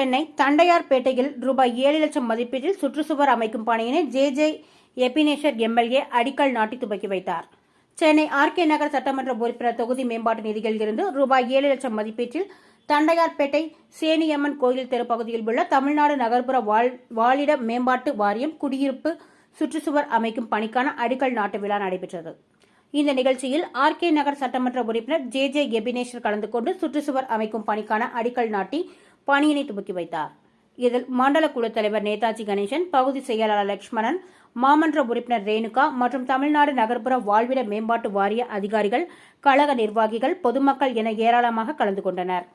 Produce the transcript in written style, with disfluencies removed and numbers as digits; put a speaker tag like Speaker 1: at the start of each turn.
Speaker 1: சென்னை தண்டையார்பேட்டையில் ரூபாய் 7 லட்சம் மதிப்பீட்டில் சுற்றுச்சுவர் அமைக்கும் பணியினை ஜே எபினேஷர் எம்எல்ஏ அடிக்கல் நாட்டி துவக்கி வைத்தார். சென்னை ஆர்.கே. நகர் சட்டமன்ற உறுப்பினர் தொகுதி மேம்பாட்டு நிதியில் இருந்து ரூபாய் 7 லட்சம் மதிப்பீட்டில் தண்டையார்பேட்டை சேனியம்மன் கோயில் தெரு பகுதியில் உள்ள தமிழ்நாடு நகர்ப்புற வாழிட மேம்பாட்டு வாரியம் குடியிருப்பு சுற்றுச்சுவர் அமைக்கும் பணிக்கான அடிக்கல் நாட்டு விழா நடைபெற்றது. இந்த நிகழ்ச்சியில் ஆர்.கே. நகர் சட்டமன்ற உறுப்பினர் ஜே எபினேஷர் கலந்து கொண்டு சுற்றுச்சுவர் அமைக்கும் பணிக்கான அடிக்கல் நாட்டி பணியினை துவக்கி வைத்தார். இதில் மண்டல குழு தலைவர் நேதாஜி கணேசன், பகுதி செயலாளர் லட்சுமணன், மாமன்ற உறுப்பினர் ரேணுகா மற்றும் தமிழ்நாடு நகர்ப்புற வாழ்விட மேம்பாட்டு வாரிய அதிகாரிகள், கழக நிர்வாகிகள், பொதுமக்கள் என ஏராளமாக கலந்து கொண்டனர்.